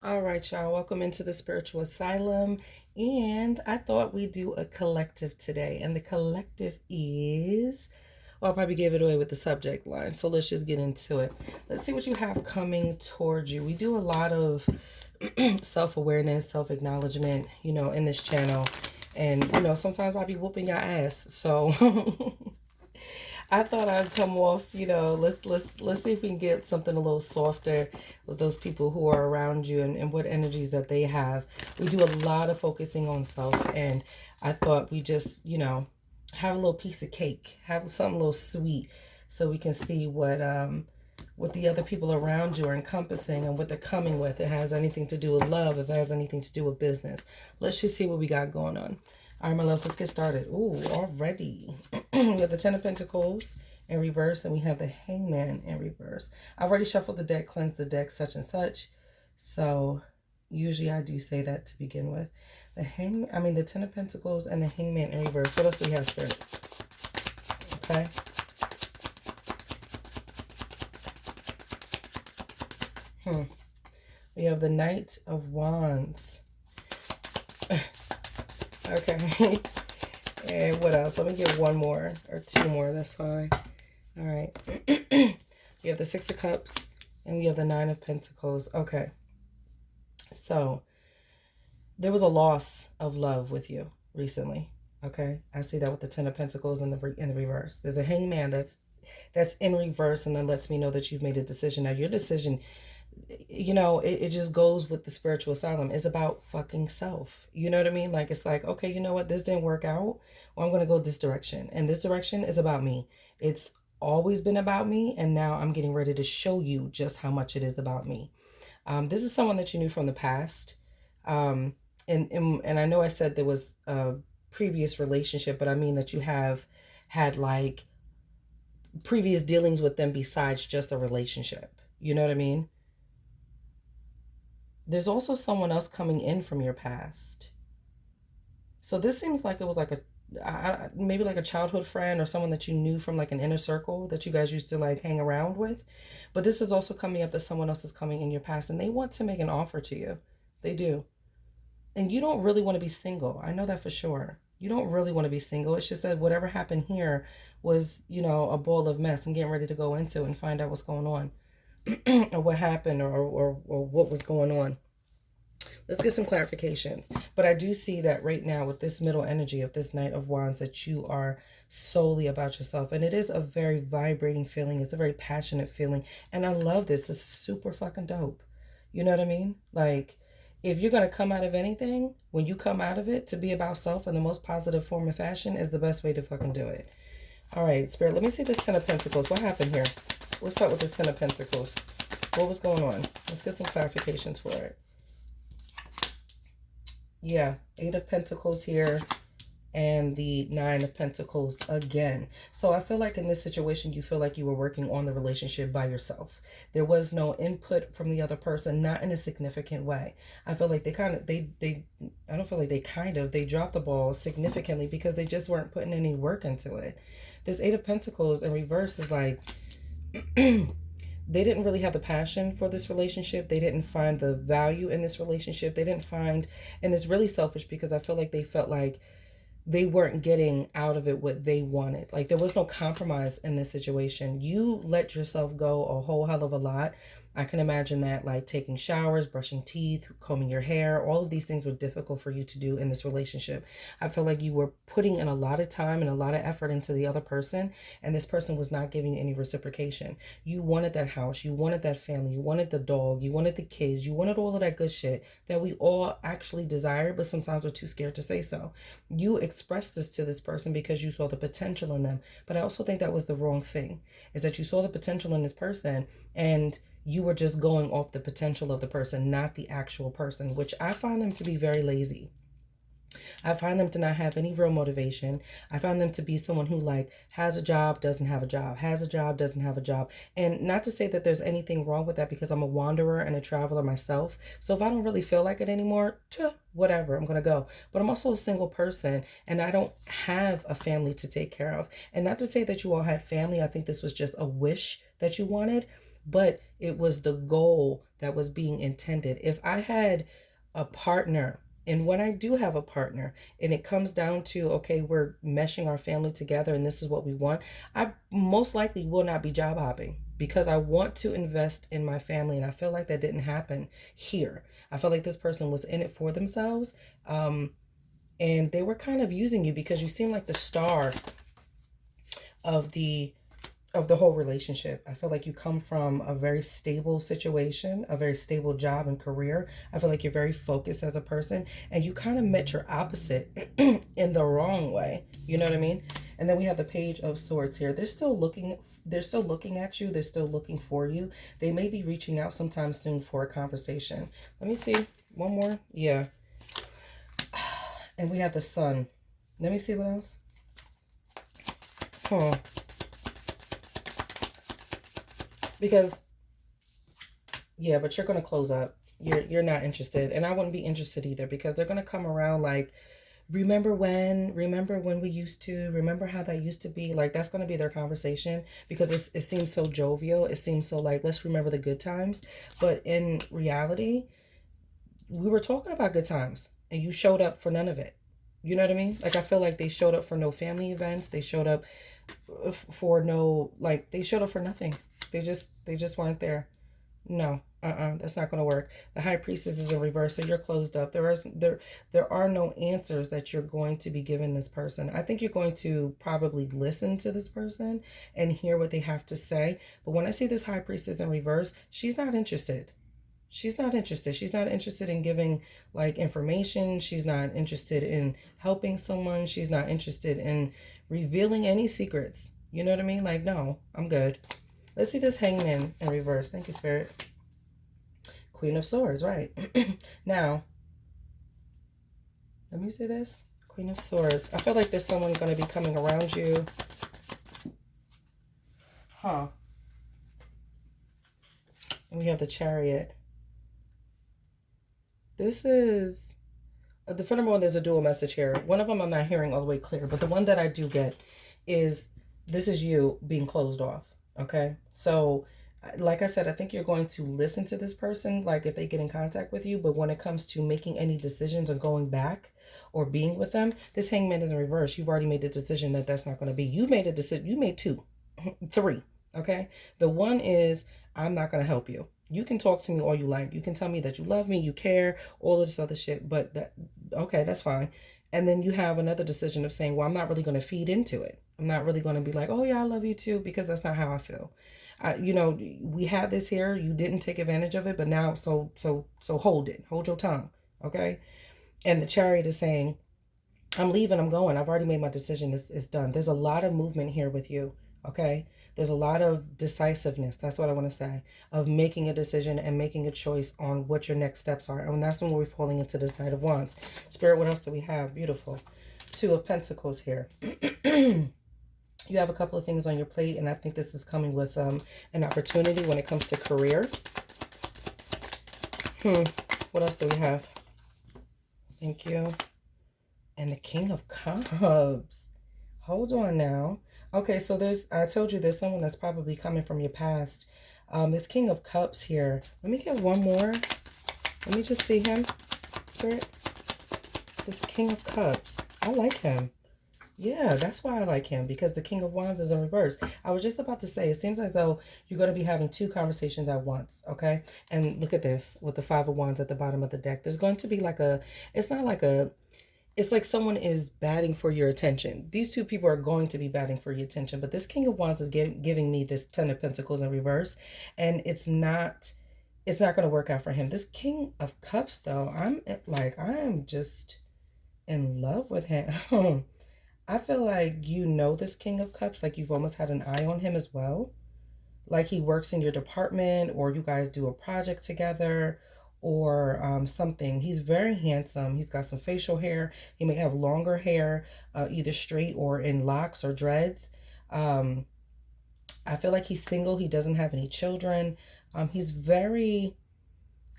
All right, y'all. Welcome into the Spiritual Asylum. And I thought we'd do a collective today. And the collective is, well, I'll probably give it away with the subject line. So let's just get into it. Let's see what you have coming towards you. We do a lot of self-awareness, self-acknowledgement, in this channel. And, sometimes I'll be whooping your ass. So I thought I'd come off, let's see if we can get something a little softer with those people who are around you and what energies that they have. We do a lot of focusing on self, and I thought we just, have a little piece of cake, have something a little sweet, so we can see what the other people around you are encompassing and what they're coming with. It has anything to do with love, if it has anything to do with business. Let's just see what we got going on. All right, my loves, let's get started. Ooh, already. We have the Ten of Pentacles in reverse, and we have the Hangman in reverse. I've already shuffled the deck, cleansed the deck, such and such. So usually I do say that to begin with. The Ten of Pentacles and the Hangman in reverse. What else do we have, Spirit? Okay. We have the Knight of Wands. Okay. And what else? Let me get one more or two more. That's fine. All right. You have the Six of Cups and we have the Nine of Pentacles. Okay. So there was a loss of love with you recently. Okay. I see that with the Ten of Pentacles in the reverse. There's a Hangman that's in reverse, and then lets me know that you've made a decision. Now your decision, it just goes with the Spiritual Asylum. It's about fucking self. You know what I mean? Like, it's like, okay, you know what? This didn't work out. Well, I'm going to go this direction. And this direction is about me. It's always been about me. And now I'm getting ready to show you just how much it is about me. This is someone that you knew from the past. And I know I said there was a previous relationship, but I mean that you have had like previous dealings with them besides just a relationship. You know what I mean? There's also someone else coming in from your past. So this seems like it was like maybe like a childhood friend or someone that you knew from like an inner circle that you guys used to like hang around with. But this is also coming up that someone else is coming in your past and they want to make an offer to you. They do. And you don't really want to be single. I know that for sure. You don't really want to be single. It's just that whatever happened here was, a ball of mess. I'm getting ready to go into and find out what's going on. Or what happened, or what was going on. Let's get some clarifications. But I do see that right now with this middle energy of this Knight of Wands that you are solely about yourself. And it is a very vibrating feeling. It's a very passionate feeling. And I love this. It's super fucking dope. You know what I mean? Like, if you're going to come out of anything, when you come out of it, to be about self in the most positive form of fashion is the best way to fucking do it. All right, Spirit, let me see this Ten of Pentacles. What happened here? What's up with this Ten of Pentacles? What was going on? Let's get some clarifications for it. Yeah, Eight of Pentacles here and the Nine of Pentacles again. So I feel like in this situation, you feel like you were working on the relationship by yourself. There was no input from the other person, not in a significant way. I feel like I don't feel like they dropped the ball significantly because they just weren't putting any work into it. This Eight of Pentacles in reverse is like, they didn't really have the passion for this relationship. They didn't find the value in this relationship. They didn't find, and it's really selfish because I feel like they felt like they weren't getting out of it what they wanted. Like there was no compromise in this situation. You let yourself go a whole hell of a lot. I can imagine that, like taking showers, brushing teeth, combing your hair, all of these things were difficult for you to do in this relationship. I feel like you were putting in a lot of time and a lot of effort into the other person, and this person was not giving you any reciprocation. You wanted that house, you wanted that family, you wanted the dog, you wanted the kids, you wanted all of that good shit that we all actually desire, but sometimes we're too scared to say so. You expressed this to this person because you saw the potential in them, but I also think that was the wrong thing, is that you saw the potential in this person and you were just going off the potential of the person, not the actual person, which I find them to be very lazy. I find them to not have any real motivation. I find them to be someone who like has a job, doesn't have a job, has a job, doesn't have a job. And not to say that there's anything wrong with that because I'm a wanderer and a traveler myself. So if I don't really feel like it anymore, whatever, I'm going to go. But I'm also a single person and I don't have a family to take care of. And not to say that you all had family. I think this was just a wish that you wanted, but it was the goal that was being intended. If I had a partner, and when I do have a partner and it comes down to, okay, we're meshing our family together and this is what we want, I most likely will not be job hopping because I want to invest in my family. And I feel like that didn't happen here. I feel like this person was in it for themselves. And they were kind of using you because you seem like the star of the whole relationship. I feel like you come from a very stable situation, a very stable job and career. I feel like you're very focused as a person, and you kind of met your opposite in the wrong way. You know what I mean? And then we have the Page of Swords here. They're still looking at you. They're still looking for you. They may be reaching out sometime soon for a conversation. Let me see. One more. Yeah. And we have the Sun. Let me see what else. Huh. Because, yeah, but you're going to close up. You're not interested. And I wouldn't be interested either because they're going to come around like, remember when we used to, remember how that used to be. Like, that's going to be their conversation because it seems so jovial. It seems so like, let's remember the good times. But in reality, we were talking about good times and you showed up for none of it. You know what I mean? Like, I feel like they showed up for no family events. They showed up for no, like, they showed up for nothing. They just weren't there. No, that's not going to work. The High Priestess is in reverse, so you're closed up. There are no answers that you're going to be giving this person. I think you're going to probably listen to this person and hear what they have to say. But when I see this High Priestess in reverse, she's not interested. She's not interested. She's not interested in giving like information. She's not interested in helping someone. She's not interested in revealing any secrets. You know what I mean? Like, no, I'm good. Let's see this Hangman in reverse. Thank you, Spirit. Queen of Swords, right. Now, let me see this. Queen of Swords. I feel like there's someone going to be coming around you. Huh. And we have the Chariot. This is... The furthermore, there's a dual message here. One of them I'm not hearing all the way clear, but the one that I do get is this is you being closed off. Okay, so like I said, I think you're going to listen to this person, like if they get in contact with you, but when it comes to making any decisions or going back or being with them, this Hangman is in reverse. You've already made a decision that that's not going to be. You made a decision. You made three. Okay, the one is I'm not going to help you. You can talk to me all you like. You can tell me that you love me, you care, all of this other shit, but okay, that's fine. And then you have another decision of saying, well, I'm not really going to feed into it. I'm not really going to be like, oh yeah, I love you too, because that's not how I feel. You know, we had this here. You didn't take advantage of it, but now, so hold it. Hold your tongue, okay? And the Chariot is saying, I'm leaving, I'm going. I've already made my decision. It's done. There's a lot of movement here with you, okay? There's a lot of decisiveness. That's what I want to say, of making a decision and making a choice on what your next steps are. And that's when we're falling into this Knight of Wands. Spirit, what else do we have? Beautiful. Two of Pentacles here. You have a couple of things on your plate, and I think this is coming with an opportunity when it comes to career. What else do we have? Thank you. And the King of Cups. Hold on now. Okay, so I told you there's someone that's probably coming from your past. This King of Cups here. Let me get one more. Let me just see him. Spirit. This King of Cups. I like him. Yeah, that's why I like him, because the King of Wands is in reverse. I was just about to say, it seems as though you're going to be having two conversations at once, okay? And look at this, with the Five of Wands at the bottom of the deck. There's going to be like it's like someone is batting for your attention. These two people are going to be batting for your attention, but this King of Wands is giving me this Ten of Pentacles in reverse, and it's not going to work out for him. This King of Cups, though, I am just in love with him. I feel like you know this King of Cups, like you've almost had an eye on him as well. Like he works in your department, or you guys do a project together, or something. He's very handsome. He's got some facial hair. He may have longer hair, either straight or in locks or dreads. I feel like he's single. He doesn't have any children. He's very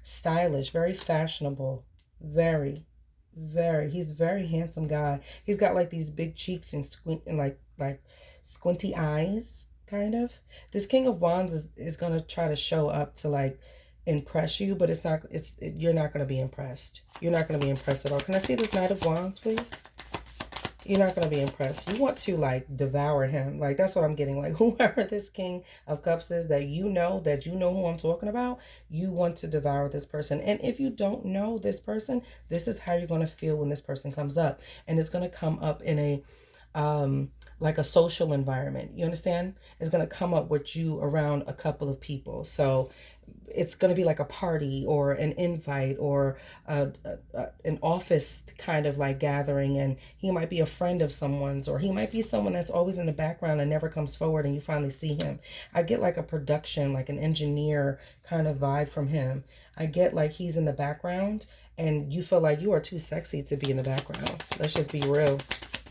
stylish, very fashionable, he's a very handsome guy. He's got like these big cheeks and like squinty eyes, kind of. This King of Wands is going to try to show up to like impress you, but you're not going to be impressed. You're not going to be impressed at all. Can I see this Knight of Wands, please? You're not going to be impressed. You want to like devour him. Like, that's what I'm getting. Like, whoever this King of Cups is, that you know who I'm talking about, you want to devour this person. And if you don't know this person, this is how you're going to feel when this person comes up. And it's going to come up in a like a social environment. You understand? It's going to come up with you around a couple of people. So it's going to be like a party or an invite or an office kind of like gathering, and he might be a friend of someone's, or he might be someone that's always in the background and never comes forward, and you finally see him. I get like a production, like an engineer kind of vibe from him. I get like he's in the background and you feel like you are too sexy to be in the background. Let's just be real.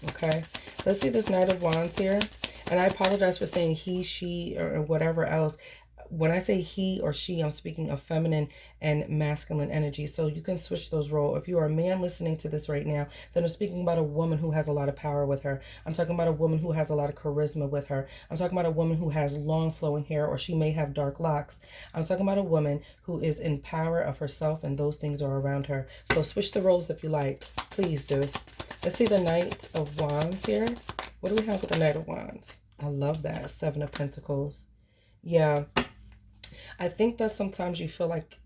Okay, let's see this Knight of Wands here. And I apologize for saying he, she, or whatever else. When I say he or she, I'm speaking of feminine and masculine energy. So you can switch those roles. If you are a man listening to this right now, then I'm speaking about a woman who has a lot of power with her. I'm talking about a woman who has a lot of charisma with her. I'm talking about a woman who has long flowing hair, or she may have dark locks. I'm talking about a woman who is in power of herself, and those things are around her. So switch the roles if you like. Please do. Let's see the Knight of Wands here. What do we have with the Knight of Wands? I love that. Seven of Pentacles. Yeah. I think that sometimes you feel like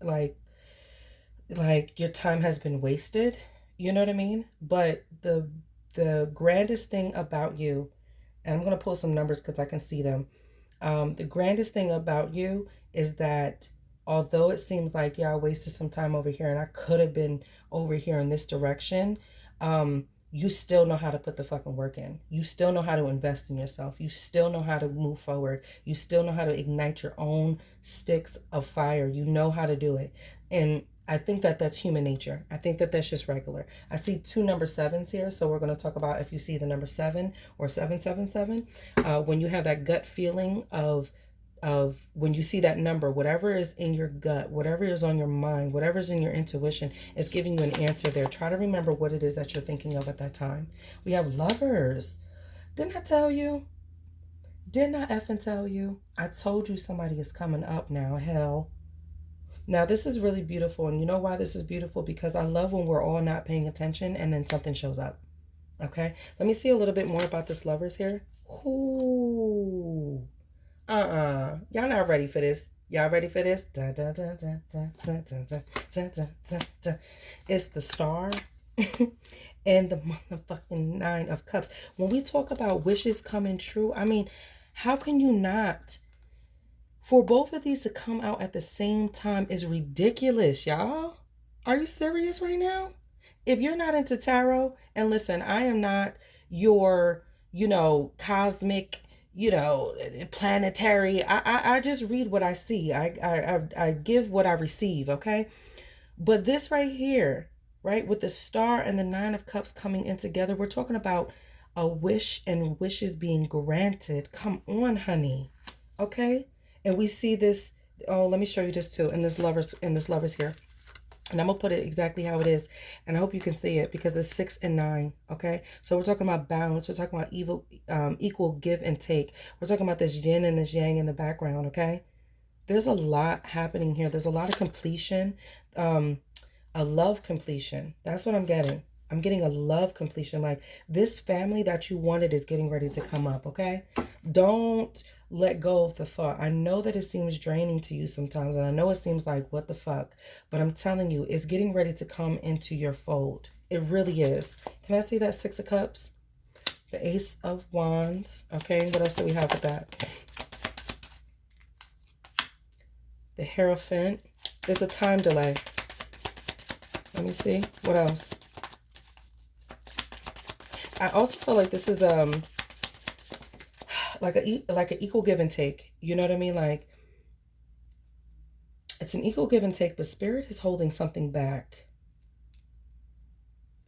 your time has been wasted. You know what I mean? But the grandest thing about you, and I'm going to pull some numbers because I can see them. The grandest thing about you is that although it seems like, yeah, I wasted some time over here and I could have been over here in this direction, you still know how to put the fucking work in. You still know how to invest in yourself. You still know how to move forward. You still know how to ignite your own sticks of fire. You know how to do it. And I think that that's human nature. I think that that's just regular. I see two number sevens here. So we're going to talk about if you see the number 7 or 777, when you have that gut feeling of when you see that number, whatever is in your gut, whatever is on your mind, whatever's in your intuition is giving you an answer there. Try to remember what it is that you're thinking of at that time. We have Lovers. Didn't I tell you? Didn't I effing tell you? I told you somebody is coming up now. Hell. Now, this is really beautiful. And you know why this is beautiful? Because I love when we're all not paying attention and then something shows up. Okay? Let me see a little bit more about this Lovers here. Ooh. Y'all not ready for this. Y'all ready for this? It's the Star and the motherfucking 9 of Cups. When we talk about wishes coming true, I mean, how can you not? For both of these to come out at the same time is ridiculous, y'all. Are you serious right now? If you're not into tarot, and listen, I am not your, cosmic, planetary. I just read what I see. I give what I receive, okay? But this right here, right, with the Star and the 9 of Cups coming in together, we're talking about a wish and wishes being granted. Come on, honey. Okay? And we see this, let me show you this too, in this lovers here. And I'm going to put it exactly how it is. And I hope you can see it because it's 6 and 9. Okay. So we're talking about balance. We're talking about equal give and take. We're talking about this yin and this yang in the background. Okay. There's a lot happening here. There's a lot of completion. A love completion. That's what I'm getting. I'm getting a love completion. Like this family that you wanted is getting ready to come up. Okay. Don't let go of the thought. I know that it seems draining to you sometimes, and I know it seems like, what the fuck? But I'm telling you, it's getting ready to come into your fold. It really is. Can I see that 6 of Cups? The Ace of Wands. Okay, what else do we have with that? The Hierophant. There's a time delay. Let me see. What else? I also feel like this is like an equal give and take. You know what I mean? Like it's an equal give and take, but Spirit is holding something back.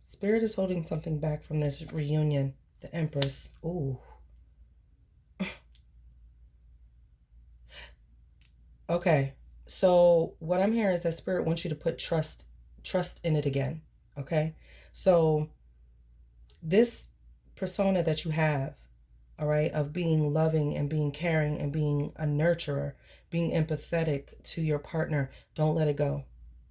Spirit is holding something back from this reunion. The Empress. Ooh. Okay. So what I'm hearing is that Spirit wants you to put trust in it again. Okay. So this persona that you have, all right, of being loving and being caring and being a nurturer, being empathetic to your partner. Don't let it go.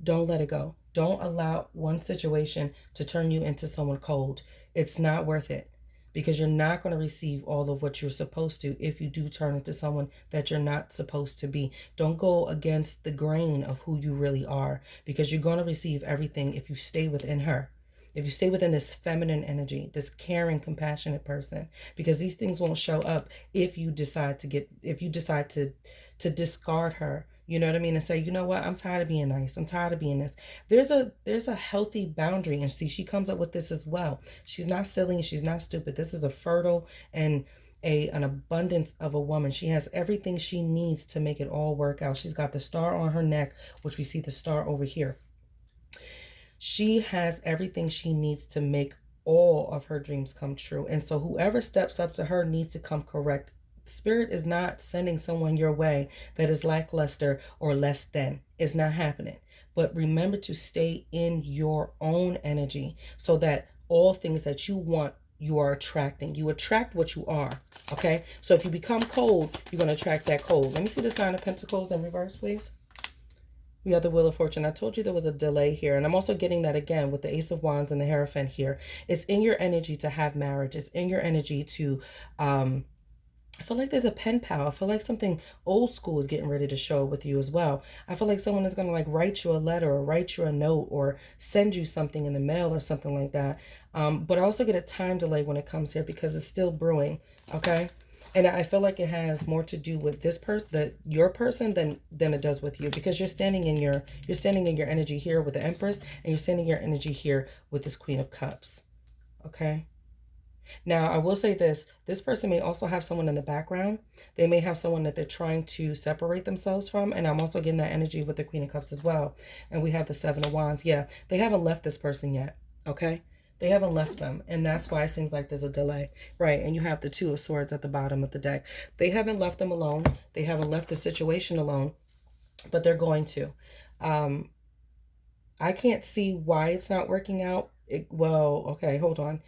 Don't let it go. Don't allow one situation to turn you into someone cold. It's not worth it, because you're not going to receive all of what you're supposed to if you do turn into someone that you're not supposed to be. Don't go against the grain of who you really are, because you're going to receive everything if you stay within her. If you stay within this feminine energy, this caring, compassionate person, because these things won't show up if you decide to discard her. You know what I mean? And say, you know what? I'm tired of being nice. I'm tired of being this. There's a healthy boundary. And see, she comes up with this as well. She's not silly and she's not stupid. This is a fertile and an abundance of a woman. She has everything she needs to make it all work out. She's got the star on her neck, which we see the star over here. She has everything she needs to make all of her dreams come true. And so whoever steps up to her needs to come correct. Spirit is not sending someone your way that is lackluster or less than. It's not happening. But remember to stay in your own energy so that all things that you want, you are attracting. You attract what you are. Okay? So if you become cold, you're going to attract that cold. Let me see this Nine of Pentacles in reverse, please. We have the Wheel of Fortune. I told you there was a delay here. And I'm also getting that again with the Ace of Wands and the Hierophant here. It's in your energy to have marriage. It's in your energy to, I feel like there's a pen pal. I feel like something old school is getting ready to show with you as well. I feel like someone is going to like write you a letter or write you a note or send you something in the mail or something like that. But I also get a time delay when it comes here because it's still brewing. Okay. And I feel like it has more to do with this your person than it does with you, because you're standing in your energy here with the Empress, and you're standing in your energy here with this Queen of Cups. Okay. Now, I will say this person may also have someone in the background. They may have someone that they're trying to separate themselves from. And I'm also getting that energy with the Queen of Cups as well. And we have the Seven of Wands. Yeah, they haven't left this person yet. Okay. They haven't left them. And that's why it seems like there's a delay. Right. And you have the Two of Swords at the bottom of the deck. They haven't left them alone. They haven't left the situation alone, but they're going to. I can't see why it's not working out. Well, okay, hold on.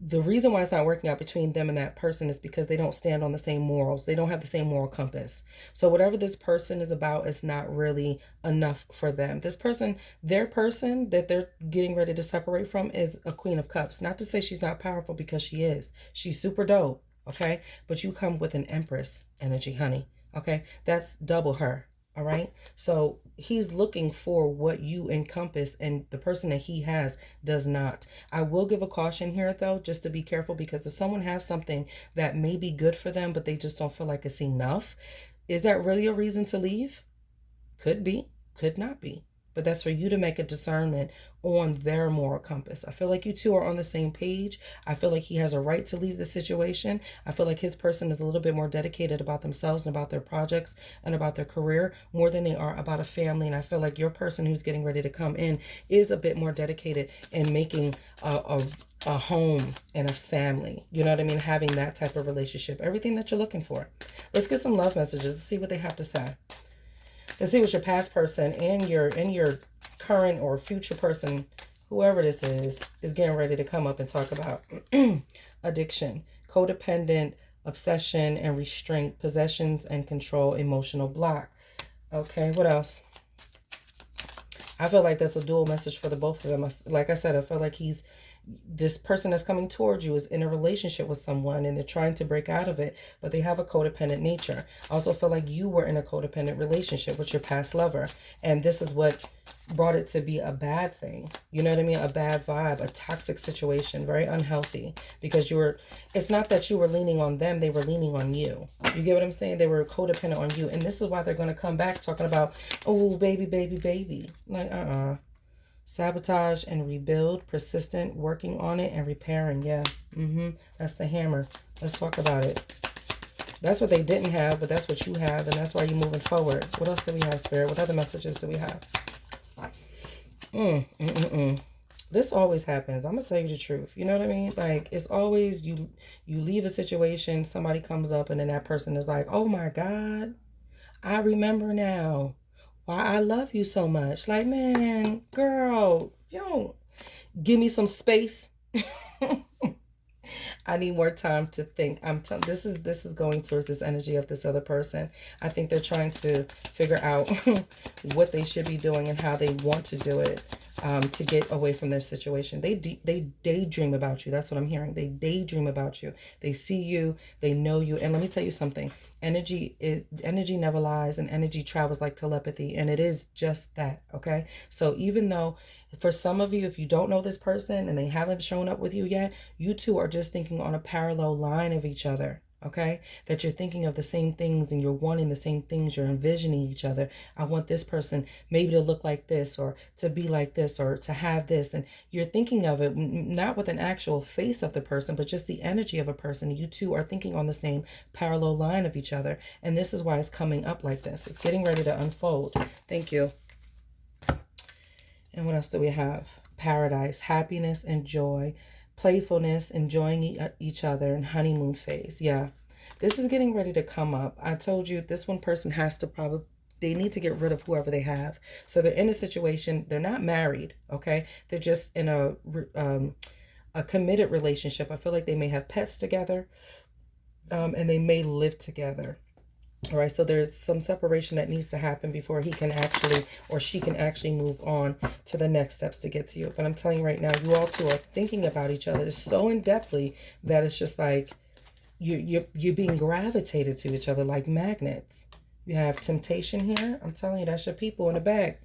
The reason why it's not working out between them and that person is because they don't stand on the same morals. They don't have the same moral compass. So whatever this person is about is not really enough for them. This person, their person that they're getting ready to separate from is a Queen of Cups. Not to say she's not powerful, because she is. She's super dope, okay? But you come with an Empress energy, honey, okay? That's double her. All right. So he's looking for what you encompass, and the person that he has does not. I will give a caution here, though, just to be careful, because if someone has something that may be good for them, but they just don't feel like it's enough, is that really a reason to leave? Could be, could not be. But that's for you to make a discernment on their moral compass. I feel like you two are on the same page. I feel like he has a right to leave the situation. I feel like his person is a little bit more dedicated about themselves and about their projects and about their career more than they are about a family. And I feel like your person who's getting ready to come in is a bit more dedicated in making a home and a family. You know what I mean? Having that type of relationship. Everything that you're looking for. Let's get some love messages. Let's see what they have to say. Let's see what your past person and your current or future person, whoever this is getting ready to come up and talk about. Addiction, codependent, obsession and restraint, possessions and control, emotional block. Okay, what else? I feel like that's a dual message for the both of them. Like I said, I feel like this person that's coming towards you is in a relationship with someone and they're trying to break out of it, but they have a codependent nature. I also feel like you were in a codependent relationship with your past lover, and this is what brought it to be a bad thing. You know what I mean? A bad vibe, a toxic situation, very unhealthy, because it's not that you were leaning on them, they were leaning on you. You get what I'm saying? They were codependent on you, and this is why they're going to come back talking about, oh, baby, baby, baby. Like, sabotage and rebuild, persistent, working on it and repairing. Yeah, that's the Hammer. Let's talk about it. That's what they didn't have, but that's what you have, and that's why you're moving forward. What else do we have, Spirit? What other messages do we have? This always happens. I'm gonna tell you the truth. You know what I mean? Like, it's always you leave a situation, somebody comes up, and then that person is like, oh my God, I remember now why I love you so much. Like, man, girl, you don't give me some space. I need more time to think. This is going towards this energy of this other person. I think they're trying to figure out what they should be doing and how they want to do it, to get away from their situation. They daydream about you. That's what I'm hearing. They daydream about you. They see you. They know you. And let me tell you something. Energy never lies, and energy travels like telepathy, and it is just that. Okay. So even though for some of you, if you don't know this person and they haven't shown up with you yet, you two are just thinking on a parallel line of each other. Okay, that you're thinking of the same things and you're wanting the same things, you're envisioning each other. I want this person maybe to look like this, or to be like this, or to have this. And you're thinking of it not with an actual face of the person, but just the energy of a person. You two are thinking on the same parallel line of each other. And this is why it's coming up like this. It's getting ready to unfold. Thank you. And what else do we have? Paradise, happiness and joy, playfulness, enjoying each other, and honeymoon phase. Yeah, this is getting ready to come up. I told you this one person has to probably, they need to get rid of whoever they have. So they're in a situation, they're not married, okay? They're just in a committed relationship. I feel like they may have pets together, and they may live together. All right, so there's some separation that needs to happen before he can actually, or she can actually move on to the next steps to get to you. But I'm telling you right now, you all two are thinking about each other so in-depthly that it's just like you're being gravitated to each other like magnets. You have temptation here. I'm telling you, that's your people in the back.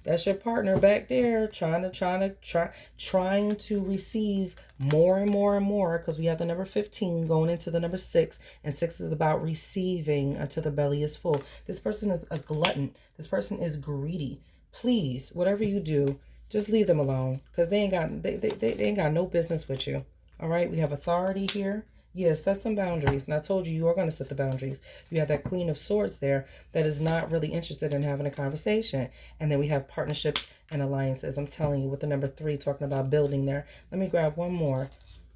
That's your partner back there trying to receive more and more and more, because we have the number 15 going into the number 6, and 6 is about receiving until the belly is full. This person is a glutton. This person is greedy. Please, whatever you do, just leave them alone, because they ain't got no business with you. All right, we have authority here. Yeah, set some boundaries. And I told you are going to set the boundaries. You have that Queen of Swords there that is not really interested in having a conversation. And then we have partnerships and alliances. I'm telling you, with the number 3 talking about building there. Let me grab one more.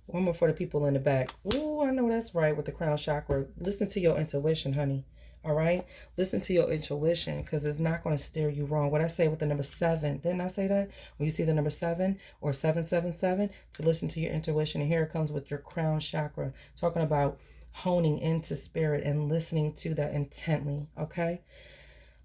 One more for the people in the back. Ooh, I know that's right, with the crown chakra. Listen to your intuition, honey. All right? Listen to your intuition, because it's not going to steer you wrong. What I say with the number 7, didn't I say that? When you see the number 7 or 777, to listen to your intuition. And here it comes with your crown chakra, talking about honing into spirit and listening to that intently. Okay?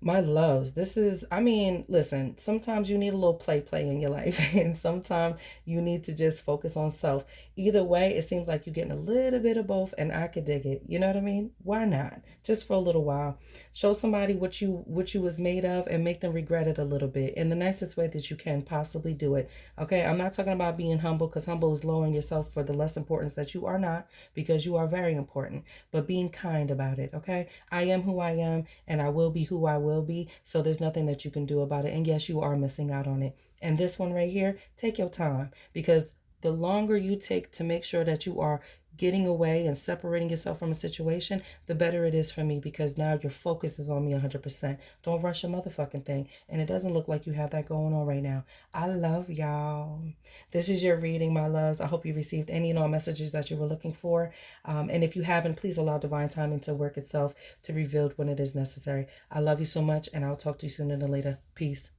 My loves, this is, I mean, listen, sometimes you need a little play in your life, and sometimes you need to just focus on self. Either way, it seems like you're getting a little bit of both, and I could dig it. You know what I mean? Why not? Just for a little while. Show somebody what you was made of, and make them regret it a little bit in the nicest way that you can possibly do it. Okay? I'm not talking about being humble, because humble is lowering yourself for the less importance that you are not, because you are very important, but being kind about it. Okay? I am who I am, and I will be who I will be, so there's nothing that you can do about it. And yes, you are missing out on it. And this one right here, take your time, because the longer you take to make sure that you are getting away and separating yourself from a situation, the better it is for me, because now your focus is on me 100%. Don't rush a motherfucking thing. And it doesn't look like you have that going on right now. I love y'all. This is your reading, my loves. I hope you received any and all messages that you were looking for. And if you haven't, please allow divine timing to work itself to reveal when it is necessary. I love you so much, and I'll talk to you sooner than later. Peace.